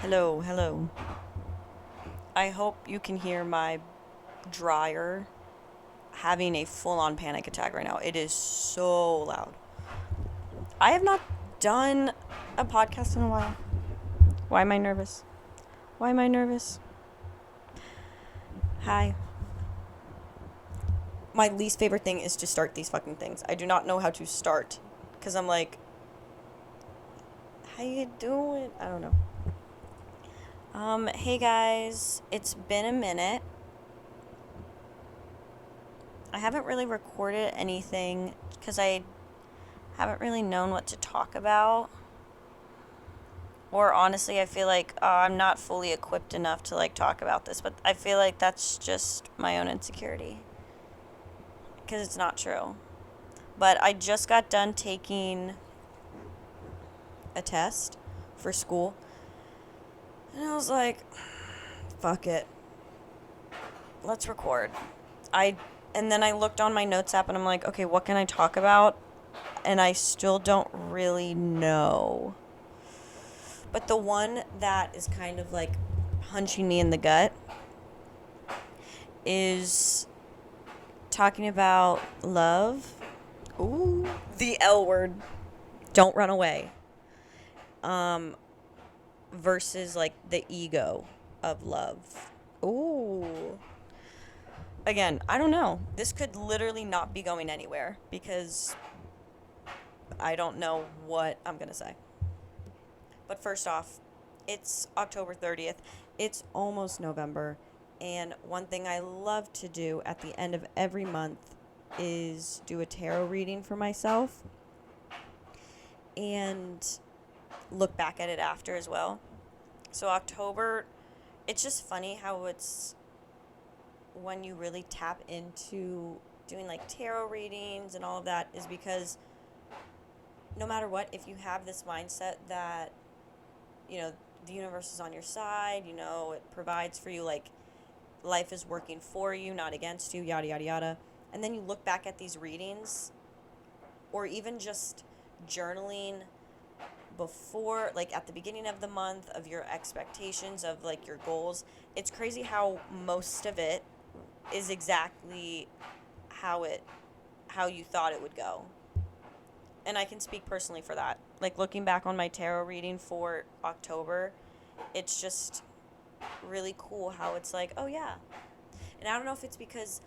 Hello, hello. I hope you can hear my dryer having a full on panic attack right now. It is so loud. I have not done a podcast in a while. Why am I nervous? Why am I nervous? Hi. My least favorite thing is to start these fucking things. I do not know how to start because I'm like, how you doing? I don't know. Hey guys, it's been a minute. I haven't really recorded anything because I haven't really known what to talk about. Or honestly, I feel like I'm not fully equipped enough to like talk about this, but I feel like that's just my own insecurity because it's not true. But I just got done taking a test for school, and I was like, fuck it. Let's record. I and then I looked on my notes app and I'm like, okay, what can I talk about? And I still don't really know. But the one that is kind of like punching me in the gut is talking about love. Ooh, the L word. Don't run away. Um, versus like the ego of love. Ooh. Again, I don't know. This could literally not be going anywhere because I don't know what I'm going to say. But first off, it's October 30th. It's almost November. And one thing I love to do at the end of every month is do a tarot reading for myself and look back at it after as well. So, October, it's just funny how it's when you really tap into doing like tarot readings and all of that, is because no matter what, if you have this mindset that, you know, the universe is on your side, you know, it provides for you, like life is working for you, not against you, yada, yada, yada. And then you look back at these readings, or even just journaling before, like at the beginning of the month, of your expectations, of like your goals. It's crazy how most of it is exactly how it how you thought it would go. And I can speak personally for that. Like looking back on my tarot reading for October, it's just really cool how it's like, oh yeah. And I don't know if it's because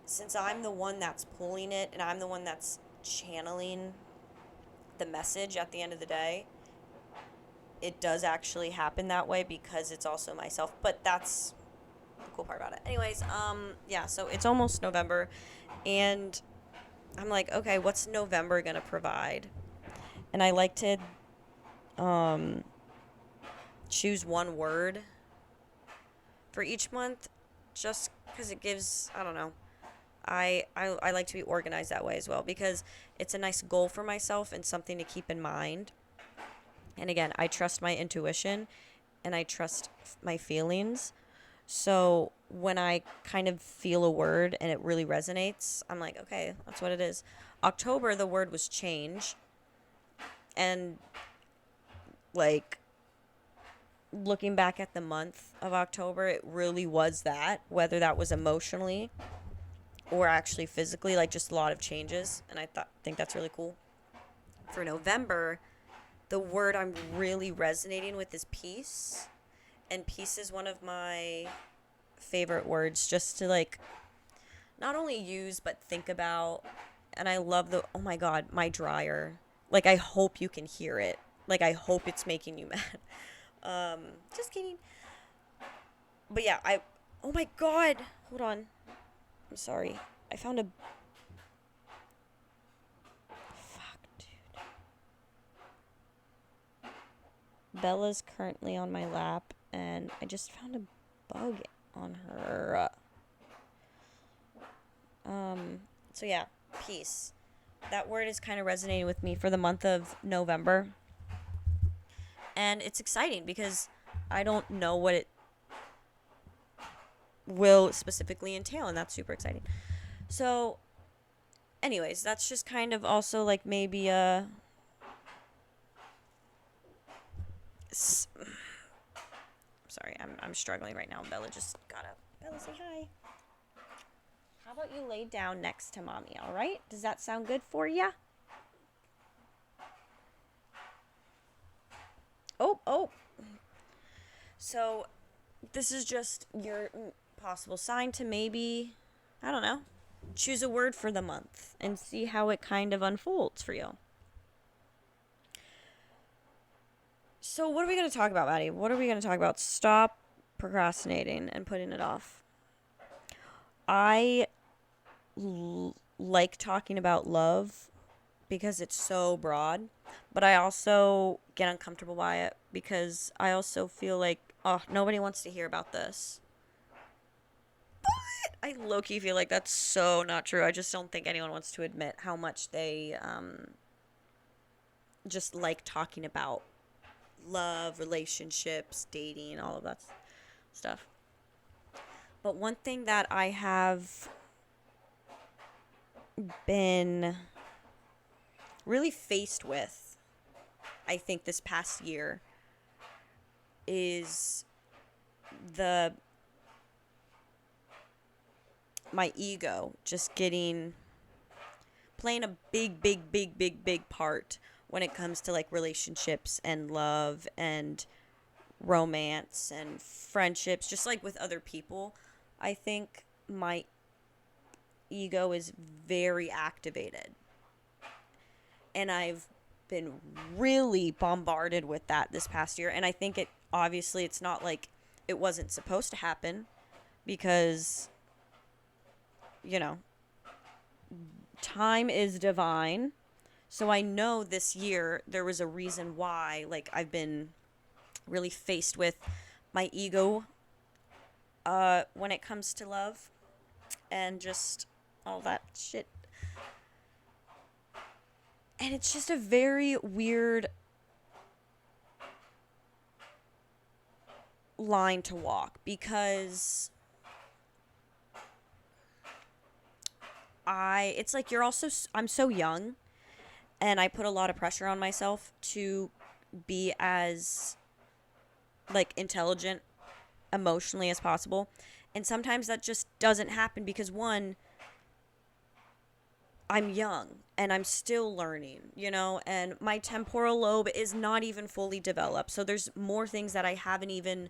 since I'm the one that's pulling it and I'm the one that's channeling the message at the end of the day, it does actually happen that way because it's also myself. But that's the cool part about it. Anyways, yeah, so it's almost November and I'm like, okay, what's November gonna provide? And I like to um choose one word for each month just because it gives, I don't know, I like to be organized that way as well because it's a nice goal for myself and something to keep in mind. And again, I trust my intuition and I trust my feelings. So when I kind of feel a word and it really resonates, I'm like, okay, that's what it is. October, the word was change. And like looking back at the month of October, it really was that, whether that was emotionally or actually physically, like just a lot of changes. And think that's really cool. For November, the word I'm really resonating with is peace. And peace is one of my favorite words just to like not only use but think about. And I love the, oh my god, my dryer. Like I hope you can hear it. Like I hope it's making you mad. Just kidding. But yeah, oh my god, hold on. I'm sorry. I found a, fuck, dude. Bella's currently on my lap and I just found a bug on her. So yeah, peace. That word is kind of resonating with me for the month of November. And it's exciting because I don't know what it will specifically entail, and that's super exciting. So, anyways, that's just kind of also like maybe a Sorry, I'm struggling right now. Bella just got up. Bella, say hi. How about you lay down next to mommy, all right? Does that sound good for you? Oh, oh. So, this is just your possible sign to maybe, I don't know, choose a word for the month and see how it kind of unfolds for you. So, what are we going to talk about, Maddie? What are we going to talk about? Stop procrastinating and putting it off. I like talking about love because it's so broad, but I also get uncomfortable by it because I also feel like, oh, nobody wants to hear about this. But I low-key feel like that's so not true. I just don't think anyone wants to admit how much they just like talking about love, relationships, dating, all of that stuff. But one thing that I have been really faced with, I think, this past year is my ego just playing a big part when it comes to like relationships and love and romance and friendships, just like with other people. I think my ego is very activated. And I've been really bombarded with that this past year. And I think it's not like it wasn't supposed to happen because, you know, time is divine. So I know this year there was a reason why, like, I've been really faced with my ego when it comes to love and just all that shit. And it's just a very weird line to walk because it's like I'm so young and I put a lot of pressure on myself to be as like intelligent emotionally as possible. And sometimes that just doesn't happen because one, I'm young and I'm still learning, and my temporal lobe is not even fully developed. So there's more things that I haven't even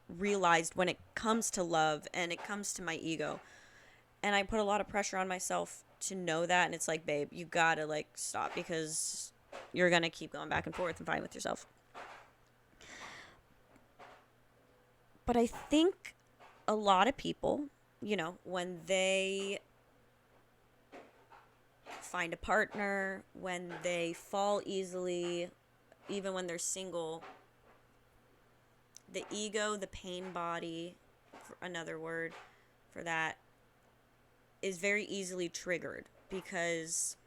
realized when it comes to love and it comes to my ego. And I put a lot of pressure on myself to know that. And it's like, babe, you gotta like stop because you're gonna keep going back and forth and fighting with yourself. But I think a lot of people, when they find a partner, when they fall easily, even when they're single, the ego, the pain body, for another word for that, is very easily triggered because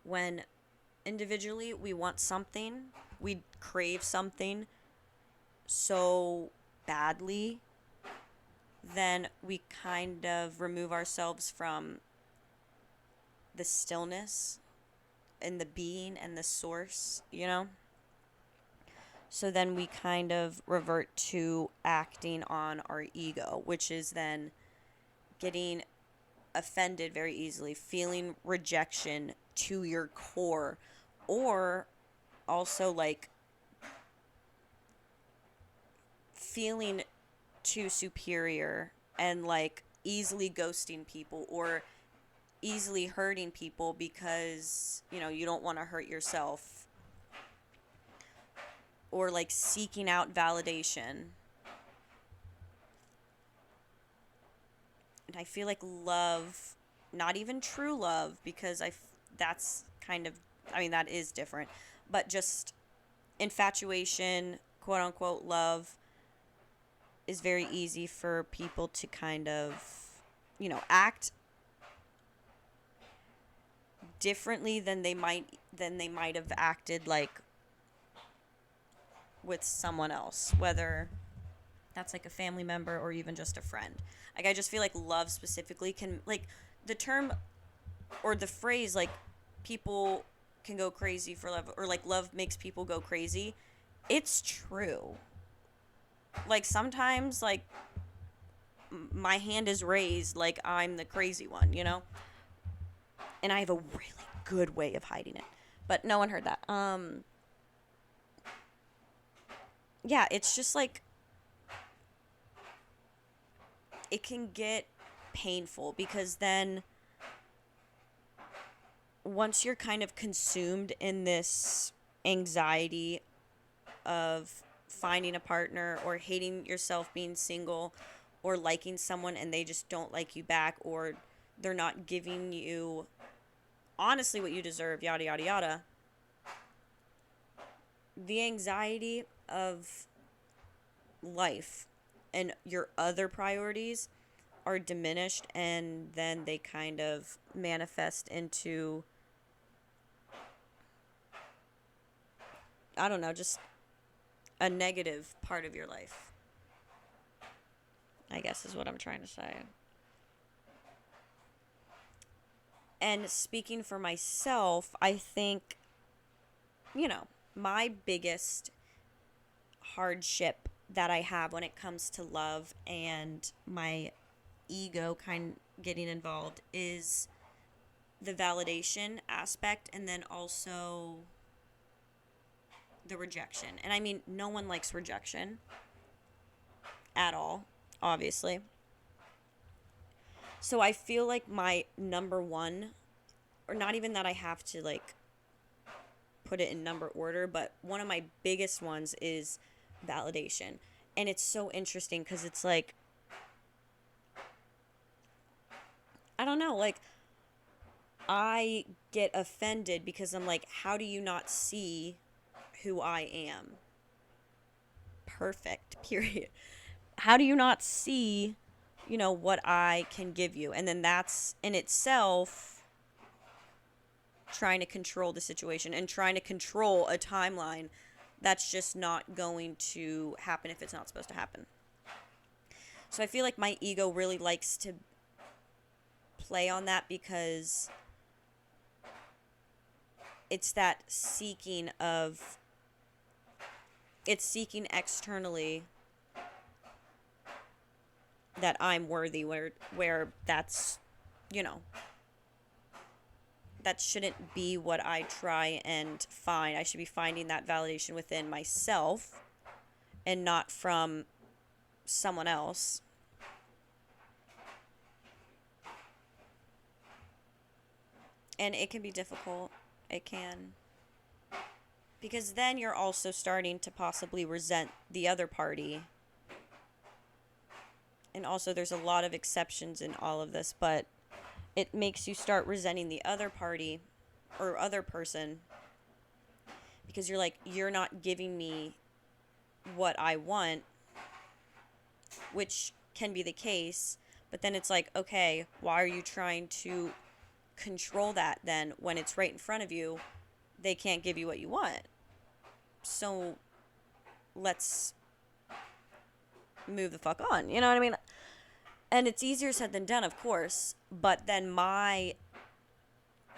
when individually we want something, we crave something so badly, then we kind of remove ourselves from the stillness and the being and the source, So then we kind of revert to acting on our ego, which is then getting offended very easily, feeling rejection to your core, or also like feeling too superior and like easily ghosting people or easily hurting people because, you don't want to hurt yourself, or like seeking out validation. And I feel like love, not even true love, because that's kind of, that is different, but just infatuation, quote unquote love, is very easy for people to kind of, act differently than they might have acted like with someone else, whether that's like a family member or even just a friend. Like, I just feel like love specifically can, like, the term or the phrase, like, people can go crazy for love, or like love makes people go crazy. It's true. like sometimes like my hand is raised like I'm the crazy one, you know? And I have a really good way of hiding it. But no one heard that. Yeah, it's just like it can get painful because then once you're kind of consumed in this anxiety of finding a partner or hating yourself being single or liking someone and they just don't like you back or they're not giving you honestly what you deserve, yada, yada, yada. The anxiety of life and your other priorities are diminished and then they kind of manifest into, I don't know, just a negative part of your life, I guess is what I'm trying to say. And speaking for myself, I think, you know, my biggest hardship that I have when it comes to love and my ego kind of getting involved is the validation aspect and then also the rejection. And I mean, no one likes rejection at all, obviously. So I feel like my number one, or not even that I have to like put it in number order, but one of my biggest ones is validation. And it's so interesting because it's like, I don't know, like I get offended because I'm like, how do you not see who I am? Perfect, period. How do you not see, what I can give you? And then that's in itself trying to control the situation and trying to control a timeline that's just not going to happen if it's not supposed to happen. So I feel like my ego really likes to play on that because it's that it's seeking externally that I'm worthy where that's, you know, that shouldn't be what I try and find. I should be finding that validation within myself and not from someone else. And it can be difficult. It can. Because then you're also starting to possibly resent the other party. And also, there's a lot of exceptions in all of this, but it makes you start resenting the other party or other person because you're like, you're not giving me what I want, which can be the case. But then it's like, okay, why are you trying to control that then when it's right in front of you? They can't give you what you want. So let's move the fuck on. You know what I mean? And it's easier said than done, of course. But then my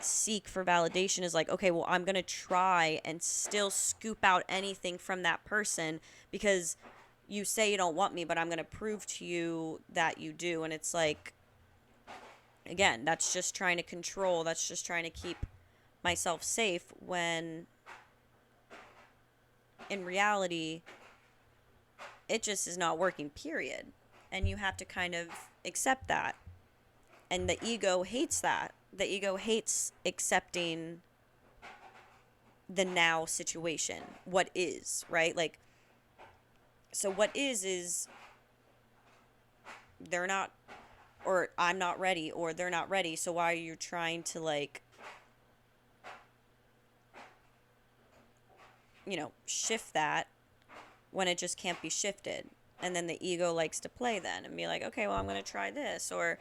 seek for validation is like, okay, well, I'm going to try and still scoop out anything from that person because you say you don't want me, but I'm going to prove to you that you do. And it's like, again, that's just trying to control. That's just trying to keep myself safe when in reality, it just is not working, period. And you have to kind of accept that. And the ego hates that. The ego hates accepting the now situation, what is, right? Like, so what is they're not, or I'm not ready, or they're not ready. So why are you trying to, like, shift that when it just can't be shifted? And then the ego likes to play then and be like, okay, well, I'm going to try this, or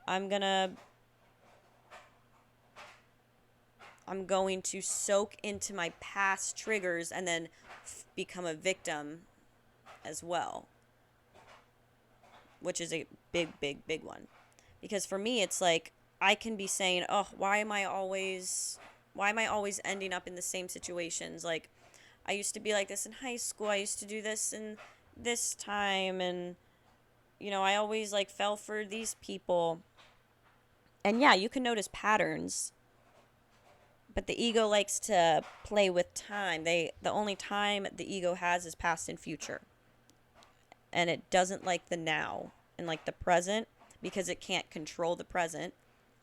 I'm going to soak into my past triggers and then become a victim as well, which is a big, big, big one. Because for me, it's like I can be saying, oh, why am I always ending up in the same situations? Like, I used to be like this in high school. I used to do this in this time, and I always like fell for these people. And yeah, you can notice patterns, but the ego likes to play with time. The only time the ego has is past and future. And it doesn't like the now and like the present because it can't control the present.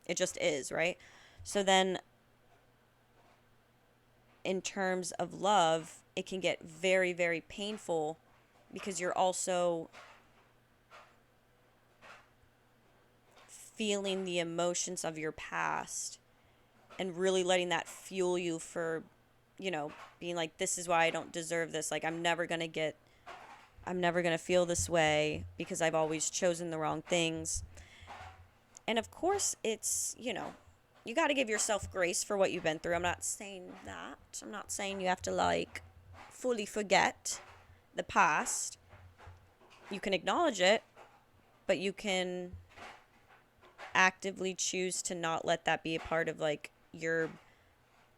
It just is, right? So then in terms of love, it can get very, very painful because you're also feeling the emotions of your past and really letting that fuel you for, being like, this is why I don't deserve this. Like, I'm never going to feel this way because I've always chosen the wrong things. And of course, it's, you got to give yourself grace for what you've been through. I'm not saying that. I'm not saying you have to, like, fully forget the past. You can acknowledge it, but you can actively choose to not let that be a part of, like, your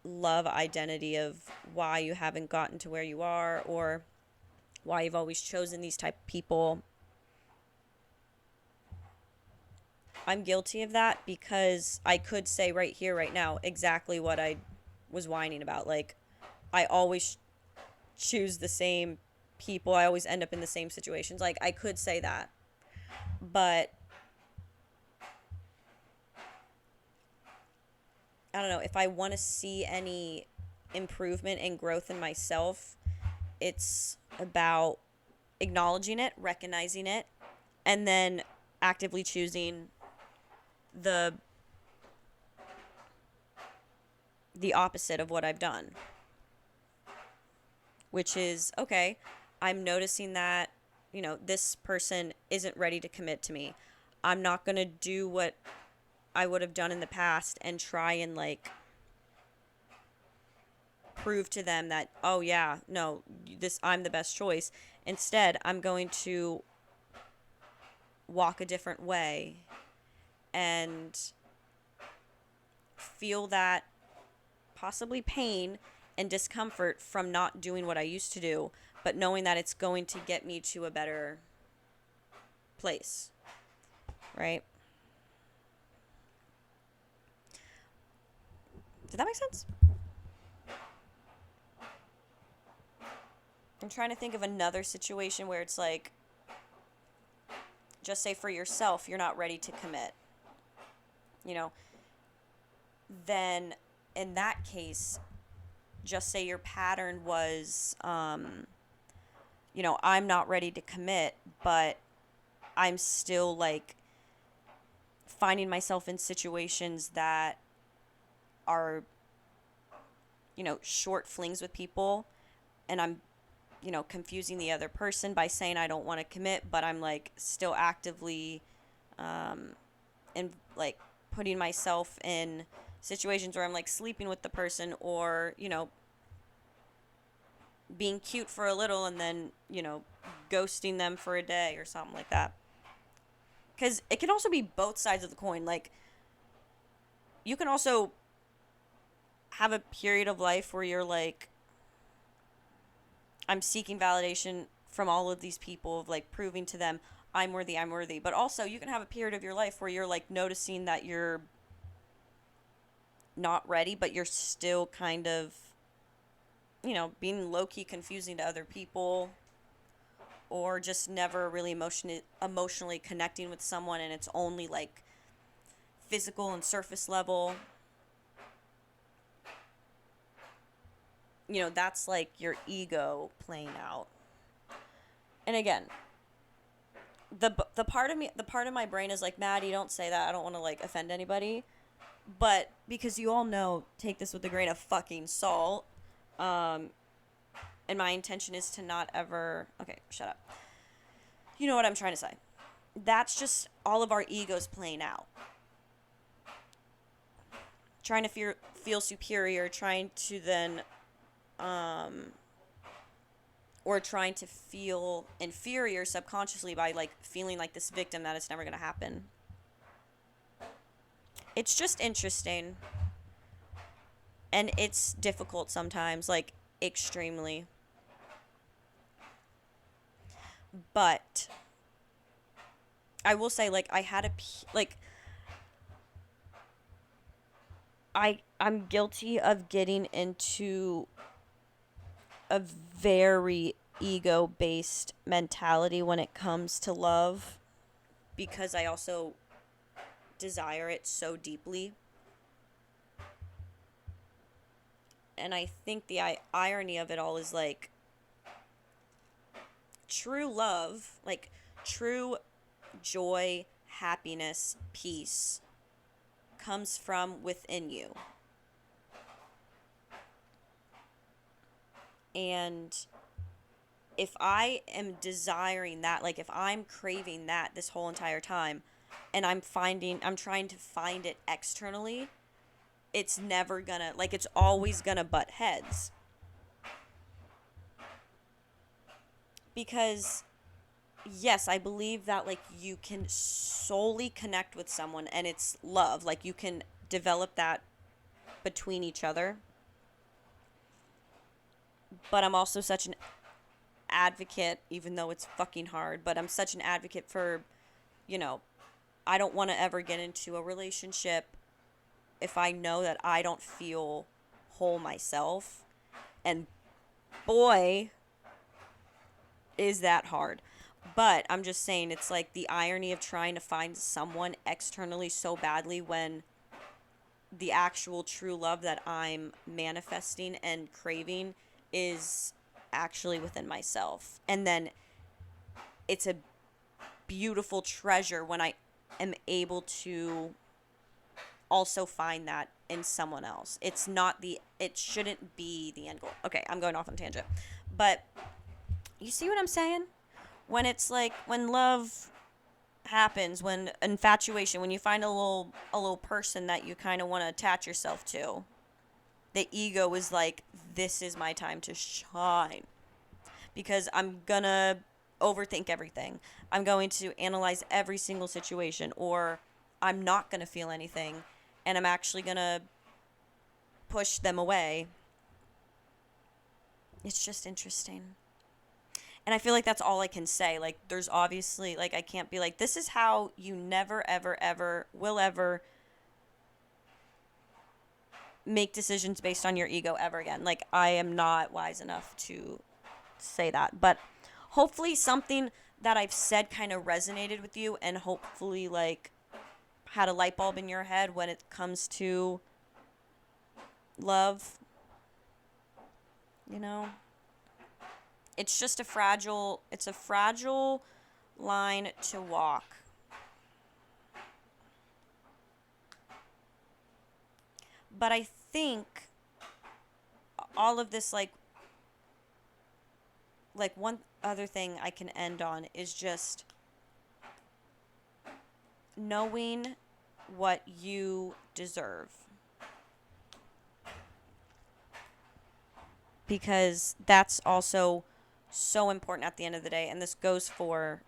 love identity of why you haven't gotten to where you are or why you've always chosen these type of people. I'm guilty of that because I could say right here, right now, exactly what I was whining about. Like, I always choose the same people. I always end up in the same situations. Like, I could say that. But I don't know. If I want to see any improvement and growth in myself, it's about acknowledging it, recognizing it, and then actively choosing the opposite of what I've done, which is, okay, I'm noticing that, this person isn't ready to commit to me. I'm not going to do what I would have done in the past and try and, like, prove to them that, oh yeah, no, I'm the best choice. Instead, I'm going to walk a different way and feel that possibly pain and discomfort from not doing what I used to do, but knowing that it's going to get me to a better place, right? Did that make sense? I'm trying to think of another situation where it's like, just say for yourself, you're not ready to commit, then in that case, just say your pattern was, I'm not ready to commit, but I'm still, like, finding myself in situations that are, short flings with people, and I'm, confusing the other person by saying I don't want to commit, but I'm, like, still actively, and, like, putting myself in situations where I'm, like, sleeping with the person or, being cute for a little and then, ghosting them for a day or something like that. Because it can also be both sides of the coin. Like, you can also have a period of life where you're like, I'm seeking validation from all of these people of, like, proving to them I'm worthy, I'm worthy. But also, you can have a period of your life where you're, like, noticing that you're not ready, but you're still kind of, being low-key confusing to other people, or just never really emotionally connecting with someone, and it's only, like, physical and surface level. That's, like, your ego playing out. And again, the part of my brain is like, Maddie, don't say that. I don't want to, like, offend anybody. But because you all know, take this with a grain of fucking salt. And my intention is to not ever... Okay, shut up. You know what I'm trying to say. That's just all of our egos playing out. Trying to feel superior, trying to then... or trying to feel inferior subconsciously by, like, feeling like this victim that it's never going to happen. It's just interesting. And it's difficult sometimes, like, extremely. But I will say, like, I had a, like, I'm guilty of getting into a very ego based mentality when it comes to love, because I also desire it so deeply. And I think the irony of it all is like true love, like true joy, happiness, peace comes from within you. And if I am desiring that, like if I'm craving that this whole entire time and I'm trying to find it externally, it's never gonna, like, it's always gonna butt heads. Because, yes, I believe that, like, you can solely connect with someone and it's love. Like, you can develop that between each other. But I'm also such an advocate, even though it's fucking hard, but I'm such an advocate for, you know, I don't want to ever get into a relationship if I know that I don't feel whole myself. And boy, is that hard. But I'm just saying, it's like the irony of trying to find someone externally so badly when the actual true love that I'm manifesting and craving is actually within myself. And then it's a beautiful treasure when I am able to also find that in someone else. It shouldn't be the end goal. Okay, I'm going off on a tangent. But you see what I'm saying? When it's like, when love happens, when infatuation, when you find a little person that you kind of want to attach yourself to, the ego is like, this is my time to shine, because I'm gonna overthink everything. I'm going to analyze every single situation, or I'm not gonna feel anything and I'm actually gonna push them away. It's just interesting. And I feel like that's all I can say. Like, there's obviously, like, I can't be like, this is how you never, ever, ever will ever make decisions based on your ego ever again. Like, I am not wise enough to say that. But hopefully, something that I've said kind of resonated with you, and hopefully, like, had a light bulb in your head when it comes to love. You know? It's a fragile line to walk. But I think all of this, like one other thing I can end on is just knowing what you deserve. Because that's also so important at the end of the day. And this goes for,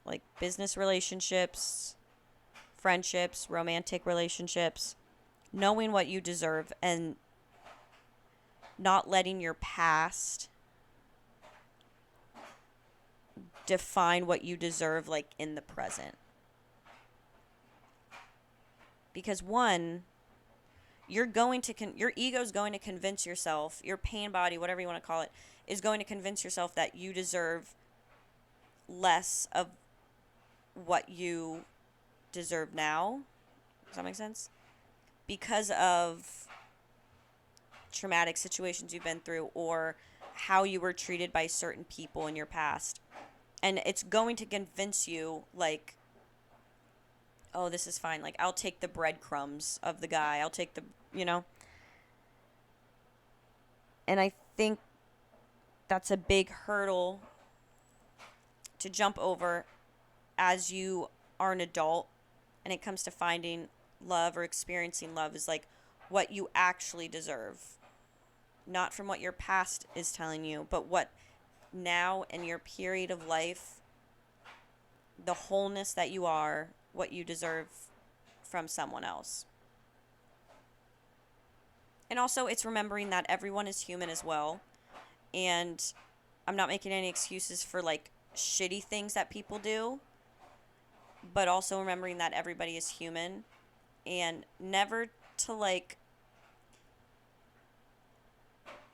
like business relationships, friendships, romantic relationships. Knowing what you deserve and not letting your past define what you deserve, like, in the present. Because one, your ego's going to convince yourself, your pain body, whatever you want to call it, is going to convince yourself that you deserve less of what you deserve now. Does that make sense? Because of traumatic situations you've been through, or how you were treated by certain people in your past. And it's going to convince you, like, oh, this is fine. Like, I'll take the breadcrumbs of the guy. I'll take the. And I think that's a big hurdle to jump over as you are an adult, and it comes to finding love or experiencing love, is like what you actually deserve. Not from what your past is telling you, but what now in your period of life, the wholeness that you are, what you deserve from someone else. And also, it's remembering that everyone is human as well. And I'm not making any excuses for like shitty things that people do, but also remembering that everybody is human, and never to like,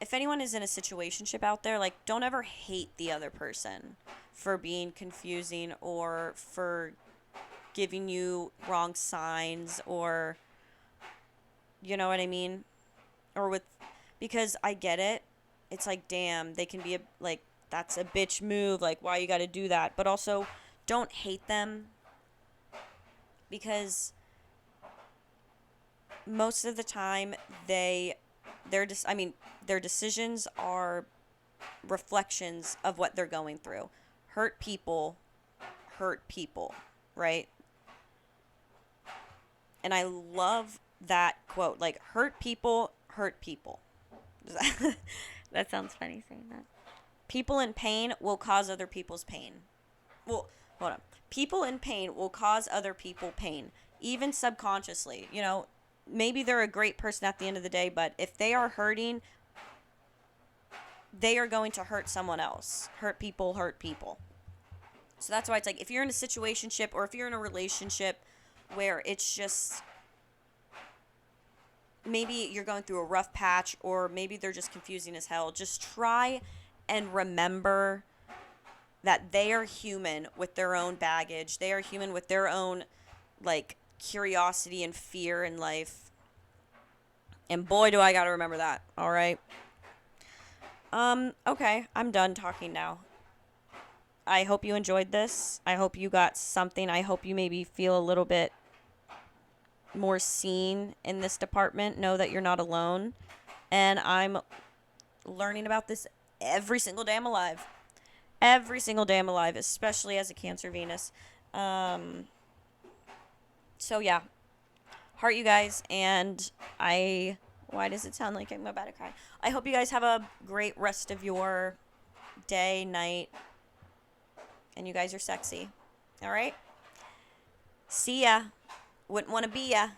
if anyone is in a situationship out there, like, don't ever hate the other person for being confusing or for giving you wrong signs, or, you know what I mean? Or with, because I get it. It's like, damn, they can be like, that's a bitch move. Like, why you got to do that? But also, don't hate them, because most of the time their decisions are reflections of what they're going through. Hurt people hurt people, right? And I love that quote, like, hurt people hurt people. That sounds funny saying that. People in pain will cause other people's pain. Well, hold on. People in pain will cause other people pain, even subconsciously. You know, maybe they're a great person at the end of the day, but if they are hurting, they are going to hurt someone else. Hurt people hurt people. So that's why it's like, if you're in a situationship or if you're in a relationship where it's just, maybe you're going through a rough patch, or maybe they're just confusing as hell, just try and remember that they are human with their own baggage. They are human with their own, like, curiosity and fear in life. And boy, do I gotta remember that. All right. Okay. I'm done talking now. I hope you enjoyed this. I hope you got something. I hope you maybe feel a little bit more seen in this department. Know that you're not alone. And I'm learning about this every single day I'm alive. Every single day I'm alive, especially as a Cancer Venus. So yeah, heart you guys, and why does it sound like I'm about to cry? I hope you guys have a great rest of your day, night, and you guys are sexy. All right? See ya. Wouldn't want to be ya.